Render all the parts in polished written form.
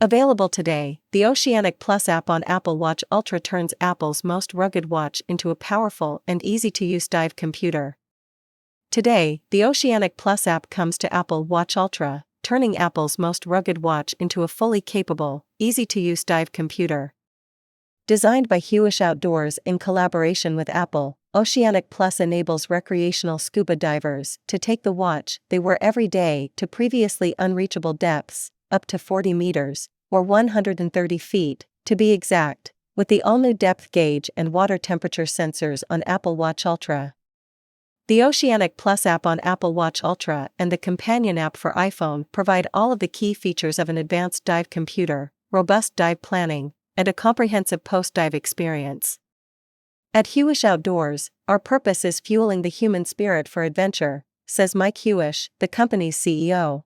Available today, the Oceanic Plus app on Apple Watch Ultra turns Apple's most rugged watch into a powerful and easy-to-use dive computer. Today, the Oceanic Plus app comes to Apple Watch Ultra, turning Apple's most rugged watch into a fully capable, easy-to-use dive computer. Designed by Hewish Outdoors in collaboration with Apple, Oceanic Plus enables recreational scuba divers to take the watch they wear every day to previously unreachable depths, up to 40 meters, or 130 feet, to be exact, with the all-new depth gauge and water temperature sensors on Apple Watch Ultra. The Oceanic Plus app on Apple Watch Ultra and the companion app for iPhone provide all of the key features of an advanced dive computer, robust dive planning, and a comprehensive post-dive experience. At Hewish Outdoors, our purpose is fueling the human spirit for adventure, says Mike Hewish, the company's CEO.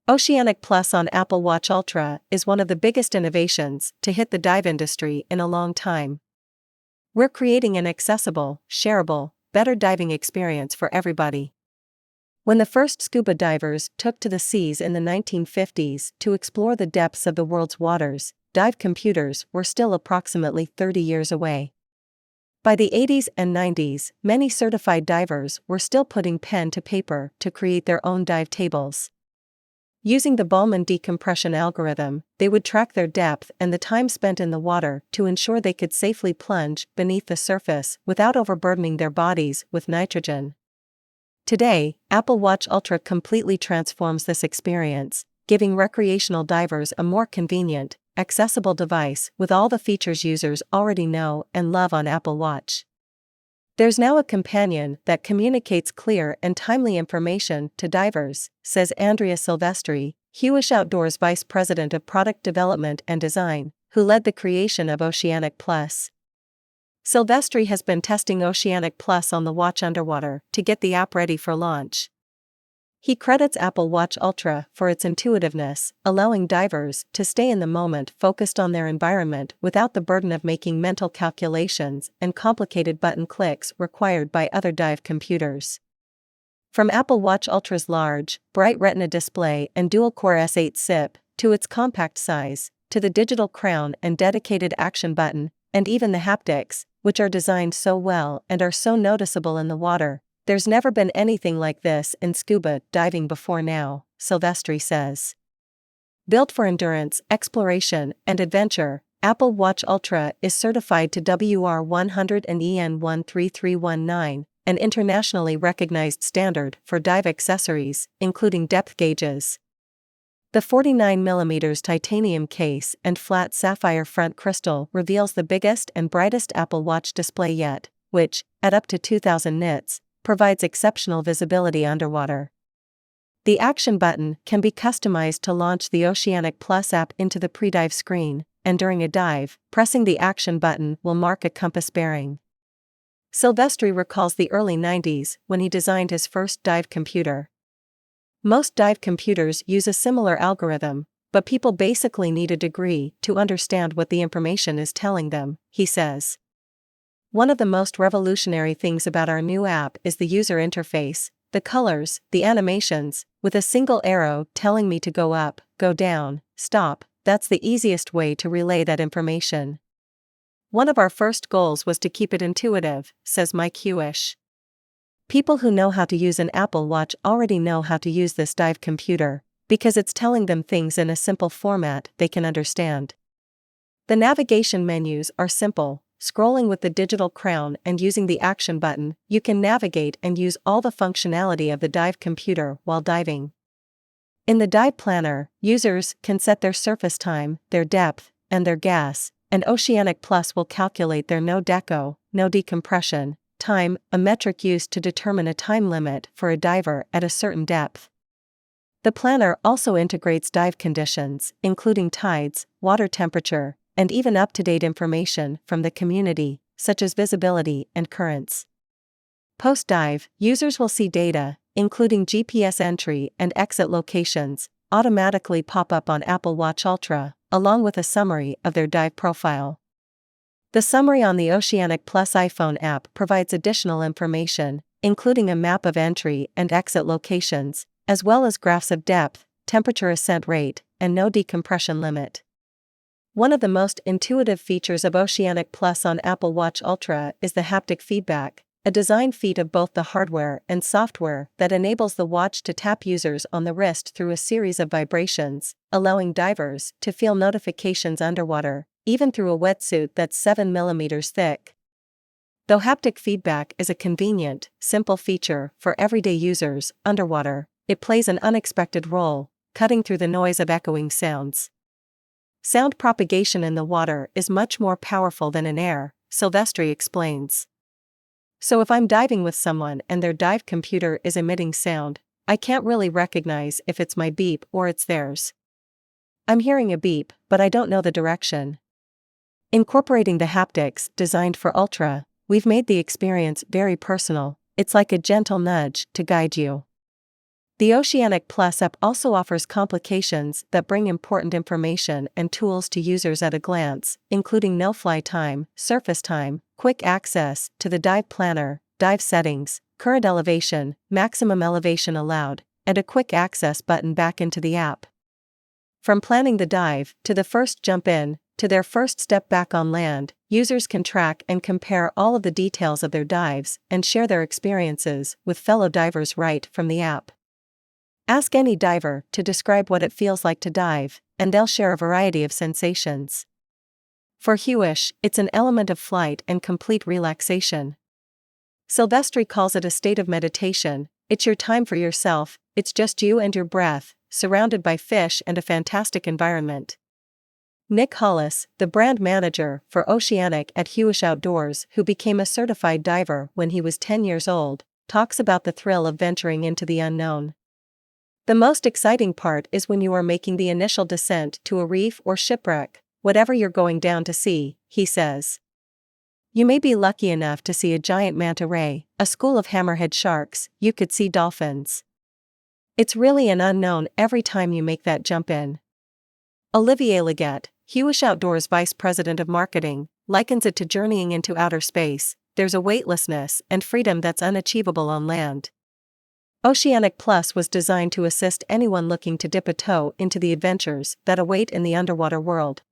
Oceanic Plus on Apple Watch Ultra is one of the biggest innovations to hit the dive industry in a long time. We're creating an accessible, shareable, better diving experience for everybody. When the first scuba divers took to the seas in the 1950s to explore the depths of the world's waters, dive computers were still approximately 30 years away. By the 80s and 90s, many certified divers were still putting pen to paper to create their own dive tables. Using the Bowman decompression algorithm, they would track their depth and the time spent in the water to ensure they could safely plunge beneath the surface without overburdening their bodies with nitrogen. Today, Apple Watch Ultra completely transforms this experience, giving recreational divers a more convenient, accessible device with all the features users already know and love on Apple Watch. There's now a companion that communicates clear and timely information to divers, says Andrea Silvestri, Hewish Outdoors Vice President of Product Development and Design, who led the creation of Oceanic Plus. Silvestri has been testing Oceanic Plus on the watch underwater to get the app ready for launch. He credits Apple Watch Ultra for its intuitiveness, allowing divers to stay in the moment focused on their environment without the burden of making mental calculations and complicated button clicks required by other dive computers. From Apple Watch Ultra's large, bright Retina display and dual-core S8 SiP, to its compact size, to the digital crown and dedicated action button, and even the haptics, which are designed so well and are so noticeable in the water, there's never been anything like this in scuba diving before now, Silvestri says. Built for endurance, exploration, and adventure, Apple Watch Ultra is certified to WR100 and EN 13319, an internationally recognized standard for dive accessories, including depth gauges. The 49mm titanium case and flat sapphire front crystal reveals the biggest and brightest Apple Watch display yet, which, at up to 2,000 nits, provides exceptional visibility underwater. The action button can be customized to launch the Oceanic Plus app into the pre-dive screen, and during a dive, pressing the action button will mark a compass bearing. Silvestri recalls the early 90s when he designed his first dive computer. Most dive computers use a similar algorithm, but people basically need a degree to understand what the information is telling them, he says. One of the most revolutionary things about our new app is the user interface, the colors, the animations, with a single arrow telling me to go up, go down, stop. That's the easiest way to relay that information. One of our first goals was to keep it intuitive, says Mike Hewish. People who know how to use an Apple Watch already know how to use this dive computer, because it's telling them things in a simple format they can understand. The navigation menus are simple. Scrolling with the digital crown and using the action button, you can navigate and use all the functionality of the dive computer while diving. In the dive planner, users can set their surface time, their depth, and their gas, and Oceanic Plus will calculate their no deco, no decompression, time, a metric used to determine a time limit for a diver at a certain depth. The planner also integrates dive conditions, including tides, water temperature, and even up-to-date information from the community, such as visibility and currents. Post-dive, users will see data, including GPS entry and exit locations, automatically pop up on Apple Watch Ultra, along with a summary of their dive profile. The summary on the Oceanic Plus iPhone app provides additional information, including a map of entry and exit locations, as well as graphs of depth, temperature ascent rate, and no decompression limit. One of the most intuitive features of Oceanic Plus on Apple Watch Ultra is the haptic feedback, a design feat of both the hardware and software that enables the watch to tap users on the wrist through a series of vibrations, allowing divers to feel notifications underwater, even through a wetsuit that's 7 millimeters thick. Though haptic feedback is a convenient, simple feature for everyday users underwater, it plays an unexpected role, cutting through the noise of echoing sounds. Sound propagation in the water is much more powerful than in air, Silvestri explains. So if I'm diving with someone and their dive computer is emitting sound, I can't really recognize if it's my beep or it's theirs. I'm hearing a beep, but I don't know the direction. Incorporating the haptics designed for Ultra, we've made the experience very personal. It's like a gentle nudge to guide you. The Oceanic Plus app also offers complications that bring important information and tools to users at a glance, including no-fly time, surface time, quick access to the dive planner, dive settings, current elevation, maximum elevation allowed, and a quick access button back into the app. From planning the dive, to the first jump in, to their first step back on land, users can track and compare all of the details of their dives and share their experiences with fellow divers right from the app. Ask any diver to describe what it feels like to dive, and they'll share a variety of sensations. For Hewish, it's an element of flight and complete relaxation. Silvestri calls it a state of meditation. It's your time for yourself, it's just you and your breath, surrounded by fish and a fantastic environment. Nick Hollis, the brand manager for Oceanic at Hewish Outdoors, who became a certified diver when he was 10 years old, talks about the thrill of venturing into the unknown. The most exciting part is when you are making the initial descent to a reef or shipwreck, whatever you're going down to see, he says. You may be lucky enough to see a giant manta ray, a school of hammerhead sharks, you could see dolphins. It's really an unknown every time you make that jump in. Olivier Leggett, Hewish Outdoors Vice President of Marketing, likens it to journeying into outer space. There's a weightlessness and freedom that's unachievable on land. Oceanic Plus was designed to assist anyone looking to dip a toe into the adventures that await in the underwater world.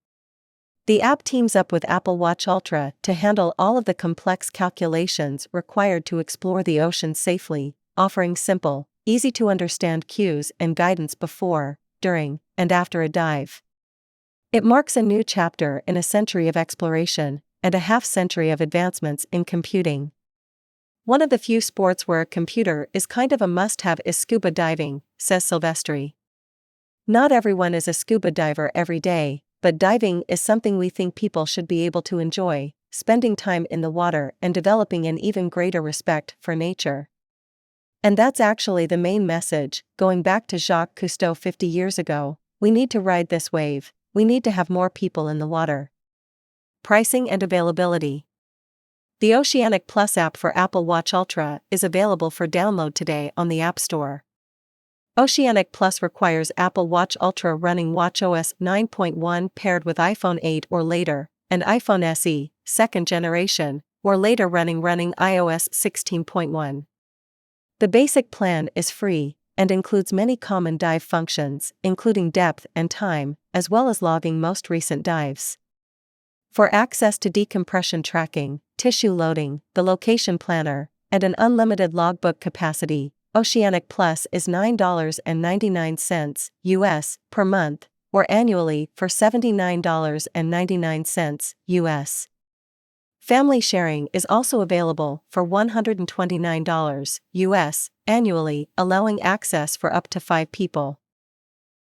The app teams up with Apple Watch Ultra to handle all of the complex calculations required to explore the ocean safely, offering simple, easy-to-understand cues and guidance before, during, and after a dive. It marks a new chapter in a century of exploration, and a half-century of advancements in computing. One of the few sports where a computer is kind of a must-have is scuba diving, says Silvestri. Not everyone is a scuba diver every day, but diving is something we think people should be able to enjoy, spending time in the water and developing an even greater respect for nature. And that's actually the main message, going back to Jacques Cousteau 50 years ago. We need to ride this wave, we need to have more people in the water. Pricing and availability. The Oceanic Plus app for Apple Watch Ultra is available for download today on the App Store. Oceanic Plus requires Apple Watch Ultra running watchOS 9.1 paired with iPhone 8 or later, and iPhone SE, second generation, or later running iOS 16.1. The basic plan is free, and includes many common dive functions, including depth and time, as well as logging most recent dives. For access to decompression tracking, tissue loading, the location planner, and an unlimited logbook capacity, Oceanic Plus is $9.99 US per month, or annually for $79.99 US. Family sharing is also available for $129 US annually, allowing access for up to 5 people.